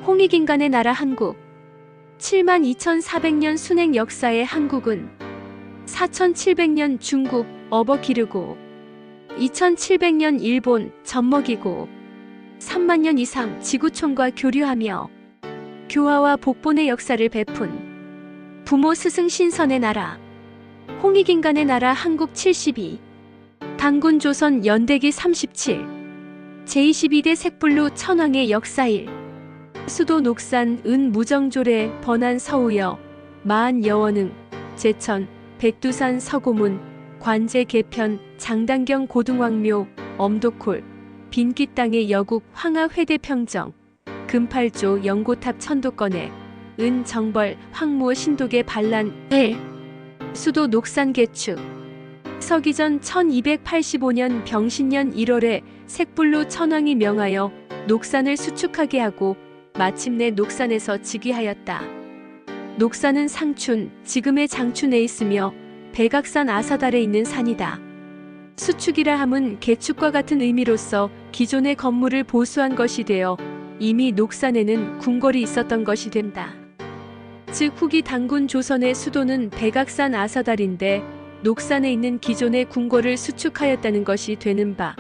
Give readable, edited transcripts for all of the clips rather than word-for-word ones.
홍익인간의 나라 한국. 72,400년 순행 역사의 한국은 4,700년 중국 업어기르고 2,700년 일본 젖먹이고 3만 년 이상 지구촌과 교류하며 교화와 복본의 역사를 베푼 부모 스승 신선의 나라 홍익인간의 나라 한국. 72. 단군 조선 연대기 37. 제22대 색불로 천황의 역사일. 수도 녹산 은 무정조례 번안 서우여 마안 여원흥 제천 백두산 서고문 관제 개편 장단경 고등왕묘 엄도콜 빈기 땅의 여국 황하 회대평정 금팔조 영고탑 천도권에 은 정벌 황무 신독의 반란 을 수도 녹산 개축. 서기전 1285년 병신년 1월에 색불로 천황이 명하여 녹산을 수축하게 하고 마침내 녹산에서 즉위하였다. 녹산은 상춘, 지금의 장춘에 있으며 백악산 아사달에 있는 산이다. 수축이라 함은 개축과 같은 의미로서 기존의 건물을 보수한 것이 되어 이미 녹산에는 궁궐이 있었던 것이 된다. 즉 후기 단군 조선의 수도는 백악산 아사달인데 녹산에 있는 기존의 궁궐을 수축하였다는 것이 되는 바,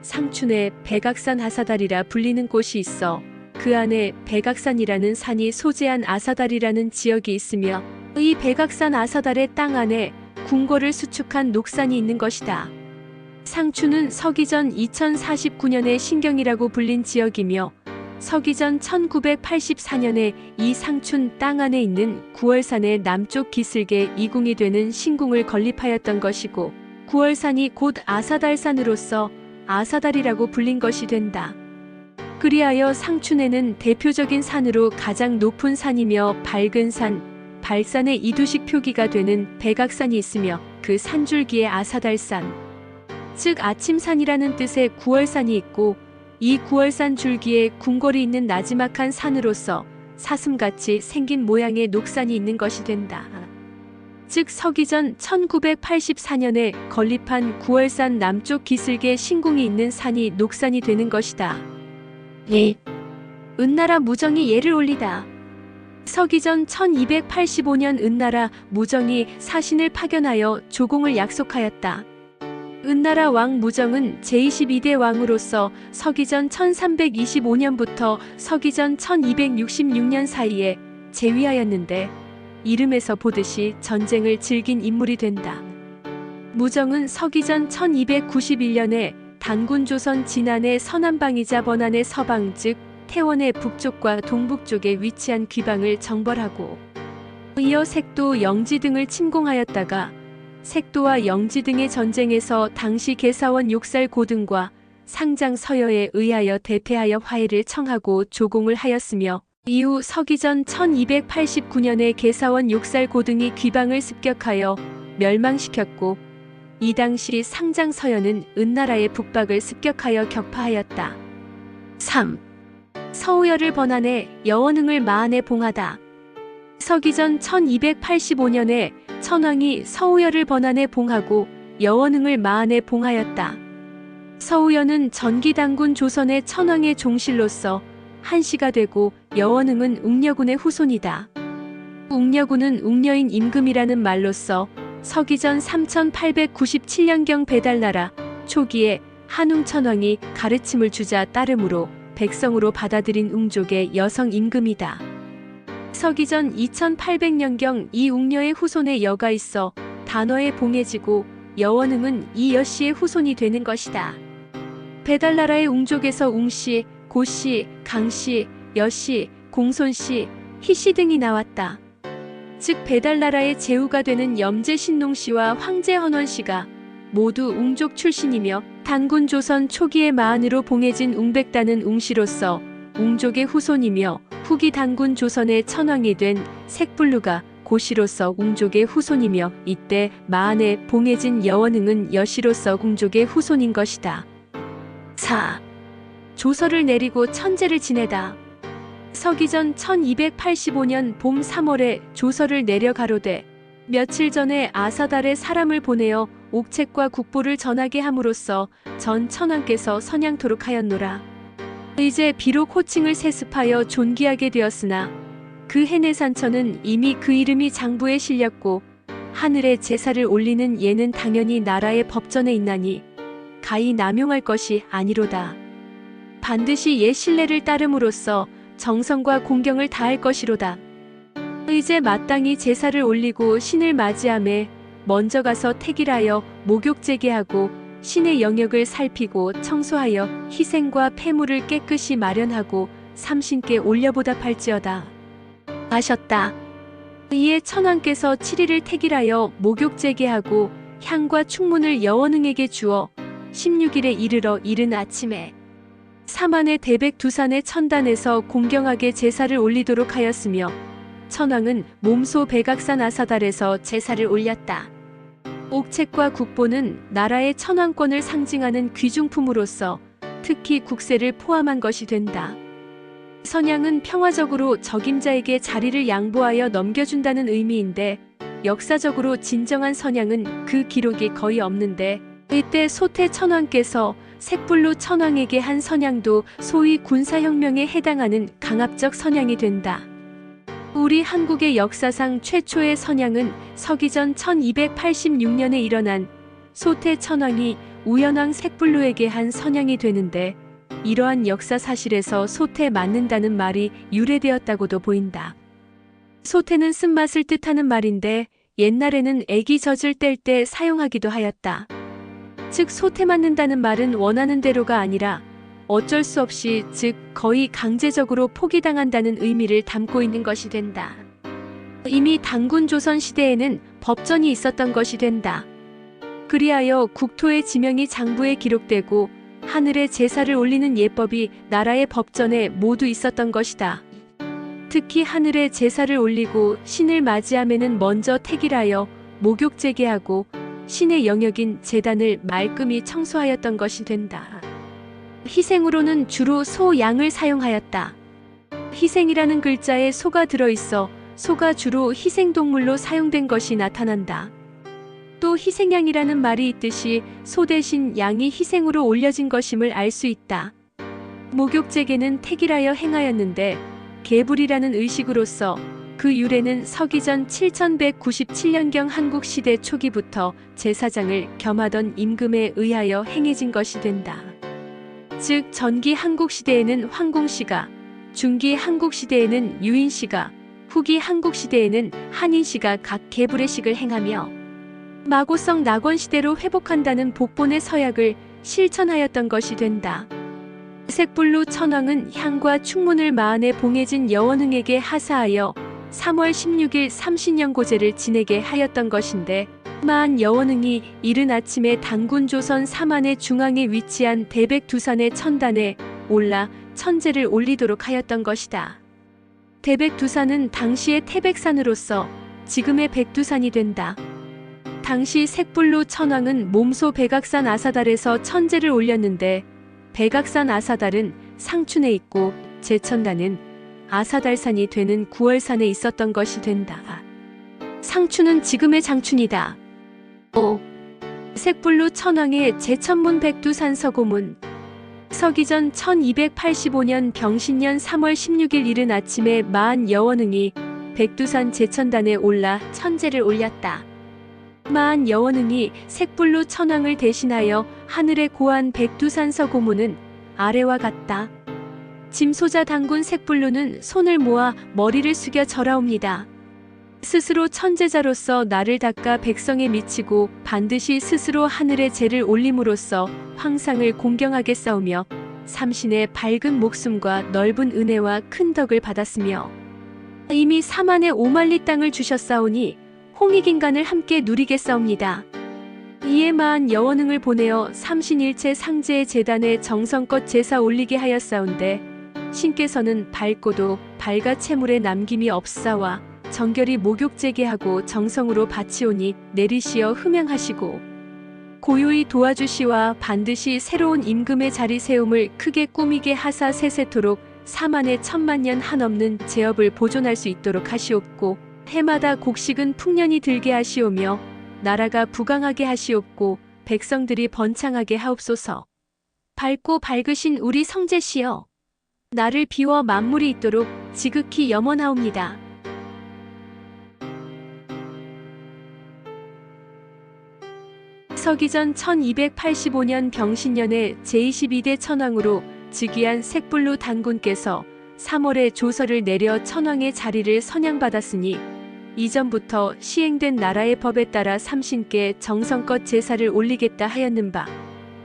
상춘에 백악산 아사달이라 불리는 곳이 있어 그 안에 백악산이라는 산이 소재한 아사달이라는 지역이 있으며 이 백악산 아사달의 땅 안에 궁궐을 수축한 녹산이 있는 것이다. 상춘은 서기전 2049년의 신경이라고 불린 지역이며 서기전 1984년에 이 상춘 땅 안에 있는 구월산의 남쪽 기슭에 이궁이 되는 신궁을 건립하였던 것이고 구월산이 곧 아사달산으로서 아사달이라고 불린 것이 된다. 그리하여 상춘에는 대표적인 산으로 가장 높은 산이며 밝은 산, 발산의 이두식 표기가 되는 백악산이 있으며 그 산줄기에 아사달산, 즉 아침산이라는 뜻의 구월산이 있고 이 구월산 줄기에 궁궐이 있는 나지막한 산으로서 사슴같이 생긴 모양의 녹산이 있는 것이 된다. 즉 서기전 1984년에 건립한 구월산 남쪽 기슭에 신궁이 있는 산이 녹산이 되는 것이다. 예. 은나라 무정이 예를 올리다. 서기전 1285년 은나라 무정이 사신을 파견하여 조공을 약속하였다. 은나라 왕 무정은 제22대 왕으로서 서기전 1325년부터 서기전 1266년 사이에 재위하였는데 이름에서 보듯이 전쟁을 즐긴 인물이 된다. 무정은 서기전 1291년에 단군 조선 진안의 서남방이자 번안의 서방 즉 태원의 북쪽과 동북쪽에 위치한 귀방을 정벌하고 이어 색도 영지 등을 침공하였다가 색도와 영지 등의 전쟁에서 당시 개사원 욕살 고등과 상장 서여에 의하여 대패하여 화해를 청하고 조공을 하였으며 이후 서기전 1289년에 개사원 욕살 고등이 귀방을 습격하여 멸망시켰고 이 당시 상장 서여는 은나라의 북박을 습격하여 격파하였다. 3. 서우여를 번안해 여원흥을 마안에 봉하다. 서기전 1285년에 천황이 서우여를 번안에 봉하고 여원흥을 마안에 봉하였다. 서우여는 전기단군 조선의 천황의 종실로서 한시가 되고 여원흥은 웅녀군의 후손이다. 웅녀군은 웅녀인 임금이라는 말로써 서기전 3897년경 배달나라 초기에 한웅 천황이 가르침을 주자 따름으로 백성으로 받아들인 웅족의 여성 임금이다. 서기전 2800년경 이 웅녀의 후손의 여가 있어 단어에 봉해지고 여원흥은 이 여씨의 후손이 되는 것이다. 배달나라의 웅족에서 웅씨, 고씨, 강씨, 여씨, 공손씨, 희씨 등이 나왔다. 즉 배달나라의 제후가 되는 염제신농씨와 황제헌원씨가 모두 웅족 출신이며 단군 조선 초기의 마안으로 봉해진 웅백단은 웅씨로서 웅족의 후손이며 후기 단군 조선의 천황이 된 색불루가 고씨로서 웅족의 후손이며 이때 마안에 봉해진 여원흥은 여씨로서 웅족의 후손인 것이다. 4. 조서를 내리고 천제를 지내다. 서기전 1285년 봄 3월에 조서를 내려 가로되 며칠 전에 아사달에 사람을 보내어 옥책과 국보를 전하게 함으로써 전 천황께서 선양토록 하였노라. 이제 비록 호칭을 세습하여 존귀하게 되었으나 그 해내산천은 이미 그 이름이 장부에 실렸고 하늘에 제사를 올리는 예는 당연히 나라의 법전에 있나니 가히 남용할 것이 아니로다. 반드시 예 신례를 따름으로써 정성과 공경을 다할 것이로다. 이제 마땅히 제사를 올리고 신을 맞이함에 먼저 가서 택일하여 목욕 제기하고 신의 영역을 살피고 청소하여 희생과 폐물을 깨끗이 마련하고 삼신께 올려 보답할지어다 하셨다. 이에 천왕께서 7일을 택일하여 목욕 제기하고 향과 충문을 여원흥에게 주어 16일에 이르러 이른 아침에 사만의 대백두산의 천단에서 공경하게 제사를 올리도록 하였으며 천왕은 몸소 백악산 아사달에서 제사를 올렸다. 옥책과 국보는 나라의 천왕권을 상징하는 귀중품으로서 특히 국세를 포함한 것이 된다. 선양은 평화적으로 적임자에게 자리를 양보하여 넘겨준다는 의미인데 역사적으로 진정한 선양은 그 기록이 거의 없는데 이때 소태 천왕께서 색불로 천왕에게 한 선양도 소위 군사혁명에 해당하는 강압적 선양이 된다. 우리 한국의 역사상 최초의 선양은 서기전 1286년에 일어난 소태 천왕이 우연왕 색불로에게 한 선양이 되는데 이러한 역사 사실에서 소태 맞는다는 말이 유래되었다고도 보인다. 소태는 쓴맛을 뜻하는 말인데 옛날에는 애기 젖을 뗄 때 사용하기도 하였다. 즉 소태 맞는다는 말은 원하는 대로가 아니라 어쩔 수 없이 즉 거의 강제적으로 포기당한다는 의미를 담고 있는 것이 된다. 이미 단군 조선 시대에는 법전이 있었던 것이 된다. 그리하여 국토의 지명이 장부에 기록되고 하늘에 제사를 올리는 예법이 나라의 법전에 모두 있었던 것이다. 특히 하늘에 제사를 올리고 신을 맞이함에는 먼저 택일하여 목욕 제기하고 신의 영역인 제단을 말끔히 청소하였던 것이 된다. 희생으로는 주로 소, 양을 사용하였다. 희생이라는 글자에 소가 들어있어 소가 주로 희생동물로 사용된 것이 나타난다. 또 희생양이라는 말이 있듯이 소 대신 양이 희생으로 올려진 것임을 알 수 있다. 목욕제계는 택일하여 행하였는데 개불이라는 의식으로서 그 유래는 서기전 7197년경 한국시대 초기부터 제사장을 겸하던 임금에 의하여 행해진 것이 된다. 즉 전기 한국시대에는 황공씨가, 중기 한국시대에는 유인씨가, 후기 한국시대에는 한인씨가 각 개불의 식을 행하며 마고성 낙원시대로 회복한다는 복본의 서약을 실천하였던 것이 된다. 색불로 천왕은 향과 충문을 마안에 봉해진 여원흥에게 하사하여 3월 16일 삼신영고제를 지내게 하였던 것인데 마안 여원흥이 이른 아침에 단군 조선 사만의 중앙에 위치한 대백두산의 천단에 올라 천제를 올리도록 하였던 것이다. 대백두산은 당시의 태백산으로서 지금의 백두산이 된다. 당시 색불로 천왕은 몸소 백악산 아사달에서 천제를 올렸는데 백악산 아사달은 상춘에 있고 제천단은 아사달산이 되는 구월산에 있었던 것이 된다. 상춘은 지금의 장춘이다. 5. 색불로 천왕의 제천문 백두산 서고문. 서기전 1285년 병신년 3월 16일 이른 아침에 마안 여원흥이 백두산 제천단에 올라 천제를 올렸다. 마안 여원흥이 색불로 천왕을 대신하여 하늘에 고한 백두산 서고문은 아래와 같다. 짐소자 단군 색불로는 손을 모아 머리를 숙여 절하옵니다. 스스로 천제자로서 나를 닦아 백성에 미치고 반드시 스스로 하늘에 제를 올림으로써 황상을 공경하게 싸우며 삼신의 밝은 목숨과 넓은 은혜와 큰 덕을 받았으며 이미 사만의 오만리 땅을 주셨사오니 홍익인간을 함께 누리겠사옵니다. 이에 마안 여원흥을 보내어 삼신일체 상제의 제단에 정성껏 제사 올리게 하였사온데 신께서는 밝고도 밝아 채물에 남김이 없사와 정결히 목욕 제기하고 정성으로 바치오니 내리시어 흠양하시고 고요히 도와주시와 반드시 새로운 임금의 자리 세움을 크게 꾸미게 하사 세세토록 사만의 천만년 한없는 제업을 보존할 수 있도록 하시옵고 해마다 곡식은 풍년이 들게 하시오며 나라가 부강하게 하시옵고 백성들이 번창하게 하옵소서. 밝고 밝으신 우리 성제시여 나를 비워 만물이 있도록 지극히 염원하옵니다. 서기전 1285년 병신년에 제22대 천왕으로 즉위한 색불로 단군께서 3월에 조서를 내려 천왕의 자리를 선양받았으니 이전부터 시행된 나라의 법에 따라 삼신께 정성껏 제사를 올리겠다 하였는 바,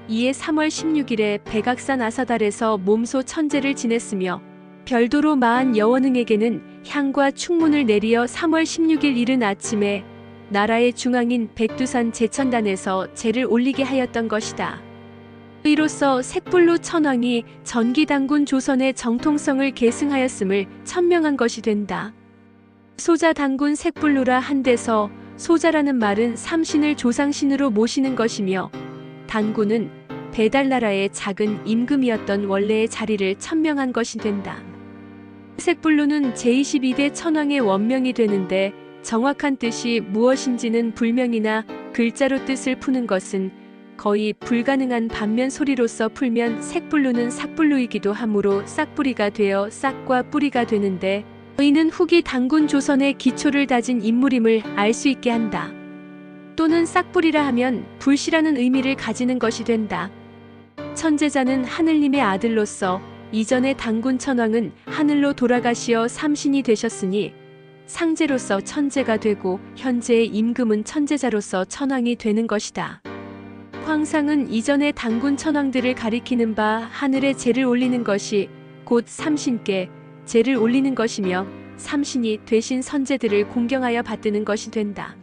이에 3월 16일에 백악산 아사달에서 몸소 천제를 지냈으며 별도로 마한 여원흥에게는 향과 충문을 내리어 3월 16일 이른 아침에 나라의 중앙인 백두산 제천단에서 제를 올리게 하였던 것이다. 이로써 색불로 천왕이 전기당군 조선의 정통성을 계승하였음을 천명한 것이 된다. 소자 당군 색불로라 한 데서 소자라는 말은 삼신을 조상신으로 모시는 것이며 당군은 배달나라의 작은 임금이었던 원래의 자리를 천명한 것이 된다. 색불로는 제22대 천왕의 원명이 되는데 정확한 뜻이 무엇인지는 불명이나 글자로 뜻을 푸는 것은 거의 불가능한 반면 소리로서 풀면 색불로는 삭불로이기도 하므로 싹뿌리가 되어 싹과 뿌리가 되는데 이는 후기 당군 조선의 기초를 다진 인물임을 알 수 있게 한다. 또는 싹뿌리라 하면 불씨라는 의미를 가지는 것이 된다. 천제자는 하늘님의 아들로서 이전의 당군 천왕은 하늘로 돌아가시어 삼신이 되셨으니 상제로서 천제가 되고 현재의 임금은 천제자로서 천왕이 되는 것이다. 황상은 이전의 당군 천왕들을 가리키는 바 하늘에 제를 올리는 것이 곧 삼신께 제를 올리는 것이며 삼신이 되신 선제들을 공경하여 받드는 것이 된다.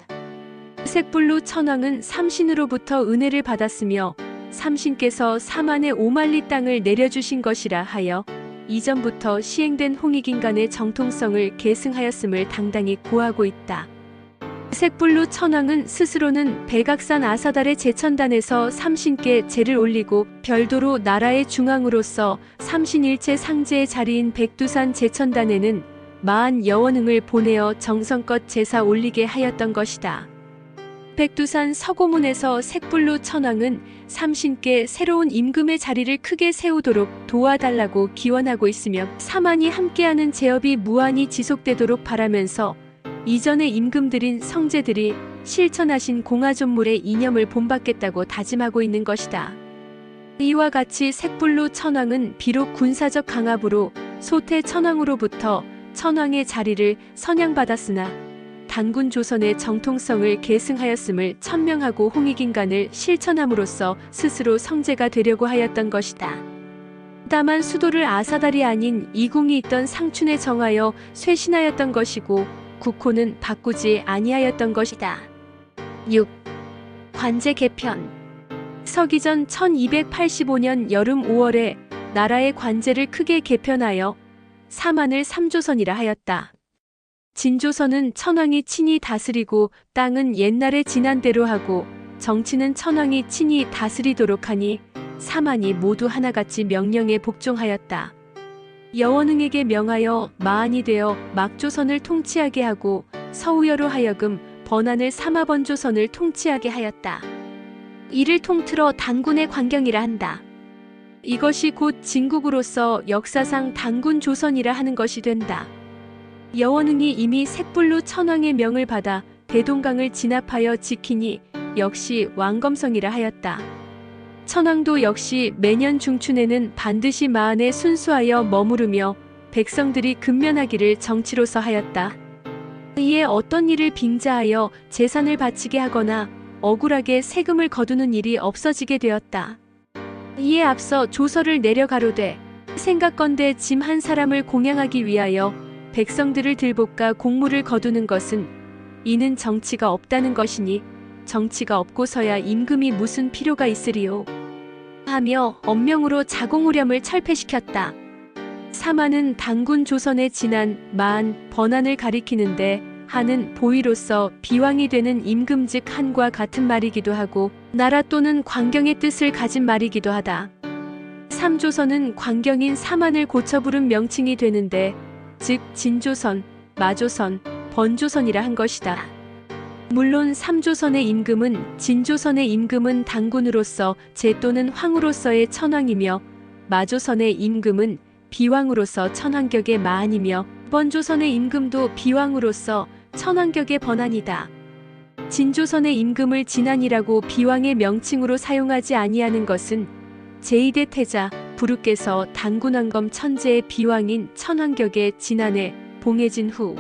색불로 천왕은 삼신으로부터 은혜를 받았으며 삼신께서 사만의 오만리 땅을 내려주신 것이라 하여 이전부터 시행된 홍익인간의 정통성을 계승하였음을 당당히 고하고 있다. 색불로 천왕은 스스로는 백악산 아사달의 제천단에서 삼신께 제를 올리고 별도로 나라의 중앙으로서 삼신일체 상제의 자리인 백두산 제천단에는 마한 여원흥을 보내어 정성껏 제사 올리게 하였던 것이다. 백두산 서고문에서 색불로 천왕은 삼신께 새로운 임금의 자리를 크게 세우도록 도와달라고 기원하고 있으며 사만이 함께하는 제업이 무한히 지속되도록 바라면서 이전의 임금들인 성제들이 실천하신 공화존물의 이념을 본받겠다고 다짐하고 있는 것이다. 이와 같이 색불로 천왕은 비록 군사적 강압으로 소태 천왕으로부터 천왕의 자리를 선양받았으나 당군 조선의 정통성을 계승하였음을 천명하고 홍익인간을 실천함으로써 스스로 성제가 되려고 하였던 것이다. 다만 수도를 아사달이 아닌 이궁이 있던 상춘에 정하여 쇄신하였던 것이고 국호는 바꾸지 아니하였던 것이다. 6. 관제 개편. 서기전 1285년 여름 5월에 나라의 관제를 크게 개편하여 사만을 삼조선이라 하였다. 진조선은 천왕이 친히 다스리고 땅은 옛날에 지난 대로 하고 정치는 천왕이 친히 다스리도록 하니 사만이 모두 하나같이 명령에 복종하였다. 여원흥에게 명하여 마한이 되어 막조선을 통치하게 하고 서우여로 하여금 번안을 사마번조선을 통치하게 하였다. 이를 통틀어 당군의 광경이라 한다. 이것이 곧 진국으로서 역사상 당군 조선이라 하는 것이 된다. 여원흥이 이미 색불로 천왕의 명을 받아 대동강을 진압하여 지키니 역시 왕검성이라 하였다. 천왕도 역시 매년 중춘에는 반드시 마한에 순수하여 머무르며 백성들이 근면하기를 정치로서 하였다. 이에 어떤 일을 빙자하여 재산을 바치게 하거나 억울하게 세금을 거두는 일이 없어지게 되었다. 이에 앞서 조서를 내려 가로되 생각건대 짐 한 사람을 공양하기 위하여 백성들을 들볶아 공물을 거두는 것은 이는 정치가 없다는 것이니 정치가 없고서야 임금이 무슨 필요가 있으리요 하며 엄명으로 자공우렴을 철폐시켰다. 사만은 당군 조선의 진한 마한 번안을 가리키는데 한은 보위로서 비왕이 되는 임금 즉 한과 같은 말이기도 하고 나라 또는 광경의 뜻을 가진 말이기도 하다. 삼조선은 광경인 사만을 고쳐 부른 명칭이 되는데 즉 진조선, 마조선, 번조선이라 한 것이다. 물론 삼조선의 임금은 진조선의 임금은 당군으로서 제 또는 황으로서의 천왕이며 마조선의 임금은 비왕으로서 천황격의 마한이며 번조선의 임금도 비왕으로서 천황격의 번안이다. 진조선의 임금을 진안이라고 비왕의 명칭으로 사용하지 아니하는 것은 제2대 태자 부르께서 단군왕검 천재의 비왕인 천황격의 진안에 봉해진 후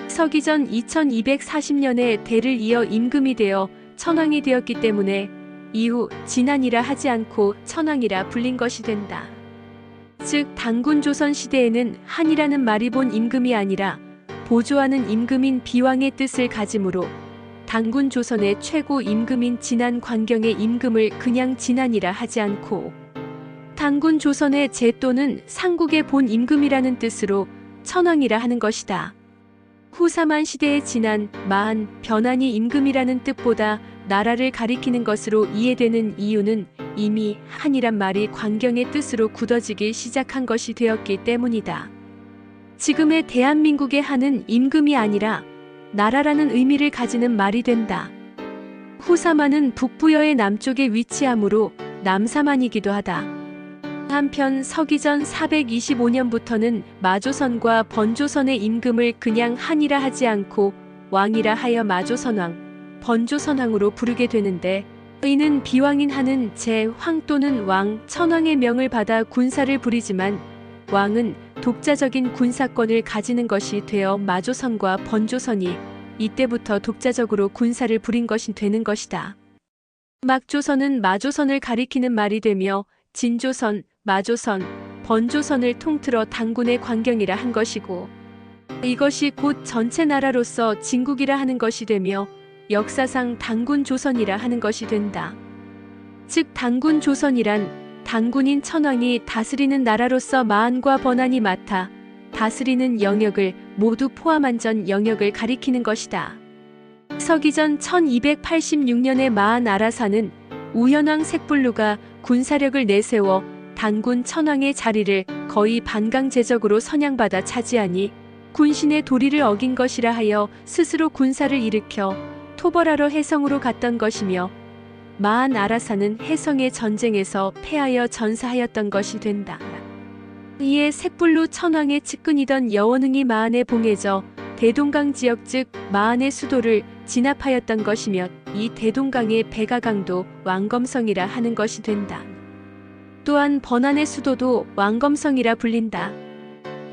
서기전 2240년에 대를 이어 임금이 되어 천황이 되었기 때문에 이후 진안이라 하지 않고 천황이라 불린 것이 된다. 즉 단군조선 시대에는 한이라는 말이 본 임금이 아니라 보조하는 임금인 비왕의 뜻을 가지므로 단군조선의 최고 임금인 진안 광경의 임금을 그냥 진안이라 하지 않고 단군조선의 제 또는 상국의 본 임금이라는 뜻으로 천황이라 하는 것이다. 후사만 시대의 진안, 마한, 변한이 임금이라는 뜻보다 나라를 가리키는 것으로 이해되는 이유는 이미 한이란 말이 광경의 뜻으로 굳어지기 시작한 것이 되었기 때문이다. 지금의 대한민국의 한은 임금이 아니라 나라라는 의미를 가지는 말이 된다. 후사만은 북부여의 남쪽에 위치하므로 남사만이기도 하다. 한편 서기전 425년부터는 마조선과 번조선의 임금을 그냥 한이라 하지 않고 왕이라 하여 마조선왕, 번조선왕으로 부르게 되는데 이는 비왕인 한은 제 황 또는 왕, 천왕의 명을 받아 군사를 부리지만 왕은 독자적인 군사권을 가지는 것이 되어 마조선과 번조선이 이때부터 독자적으로 군사를 부린 것이 되는 것이다. 막조선은 마조선을 가리키는 말이 되며 진조선, 마조선, 번조선을 통틀어 단군의 광경이라 한 것이고 이것이 곧 전체 나라로서 진국이라 하는 것이 되며 역사상 단군조선이라 하는 것이 된다. 즉 단군조선이란 단군인 천황이 다스리는 나라로서 마한과 번안이 맡아 다스리는 영역을 모두 포함한 전 영역을 가리키는 것이다. 서기전 1286년에 마한 아라사는 우현왕 색불루가 군사력을 내세워 단군 천황의 자리를 거의 반강제적으로 선양받아 차지하니 군신의 도리를 어긴 것이라 하여 스스로 군사를 일으켜 토벌하러 해성으로 갔던 것이며 마한 아라사는 해성의 전쟁에서 패하여 전사하였던 것이 된다. 이에 색불루 천황의 측근이던 여원흥이 마한에 봉해져 대동강 지역 즉 마한의 수도를 진압하였던 것이며 이 대동강의 백아강도 왕검성이라 하는 것이 된다. 또한 번안의 수도도 왕검성이라 불린다.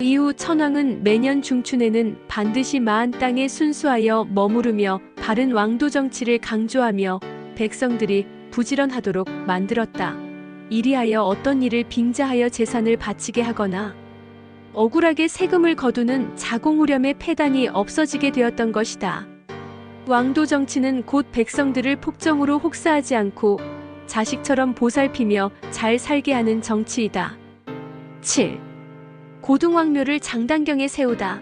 이후 천황은 매년 중춘에는 반드시 마한 땅에 순수하여 머무르며 바른 왕도 정치를 강조하며 백성들이 부지런하도록 만들었다. 이리하여 어떤 일을 빙자하여 재산을 바치게 하거나 억울하게 세금을 거두는 자공후렴의 폐단이 없어지게 되었던 것이다. 왕도 정치는 곧 백성들을 폭정으로 혹사하지 않고 자식처럼 보살피며 잘 살게 하는 정치이다. 7. 고등왕묘를 장단경에 세우다.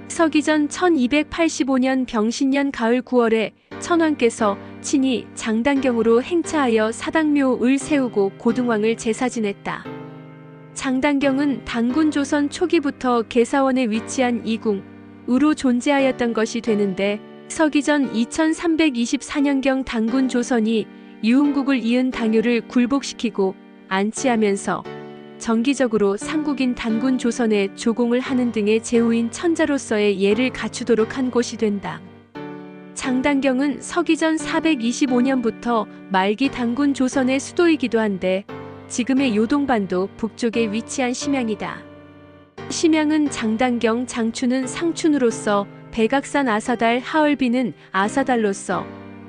서기전 1285년 병신년 가을 9월에 천황께서 친히 장단경으로 행차하여 사당묘을 세우고 고등왕을 제사 지냈다. 장단경은 단군조선 초기부터 계사원에 위치한 이궁으로 존재하였던 것이 되는데 서기전 2324년경 단군조선이 유흥국을 이은 당요를 굴복시키고 안치하면서 정기적으로 상국인 단군조선에 조공을 하는 등의 제후인 천자로서의 예를 갖추도록 한 곳이 된다. 장단경은 서기전 425년부터 말기 단군조선의 수도이기도 한데 지금의 요동반도 북쪽에 위치한 심양이다. 심양은 장단경, 장추는 상춘으로서 백악산 아사달, 하얼비는 아사달로서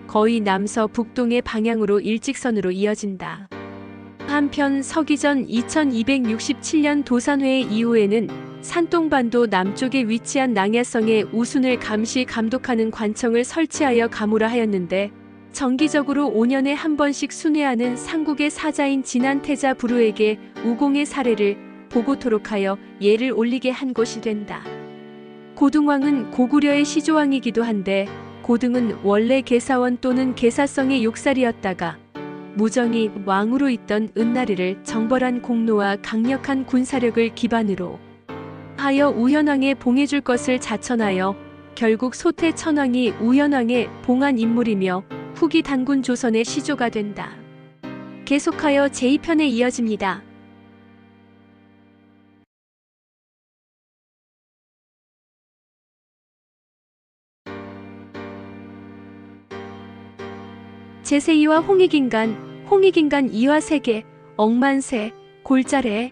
거의 남서 북동의 방향으로 일직선으로 이어진다. 한편 서기전 2267년 도산회의 이후에는 산동반도 남쪽에 위치한 낭야성에 우순을 감시 감독하는 관청을 설치하여 가무라 하였는데 정기적으로 5년에 한 번씩 순회하는 상국의 사자인 진안태자 부루에게 우공의 사례를 보고토록 하여 예를 올리게 한 곳이 된다. 고등왕은 고구려의 시조왕이기도 한데 고등은 원래 계사원 또는 계사성의 욕살이었다가 무정이 왕으로 있던 은나리를 정벌한 공로와 강력한 군사력을 기반으로 하여 우현왕에 봉해줄 것을 자천하여 결국 소태 천왕이 우현왕에 봉한 인물이며 후기 단군 조선의 시조가 된다. 계속하여 제2편에 이어집니다. 제세이와 홍익인간, 홍익인간 이화 세계, 억만세, 골자래,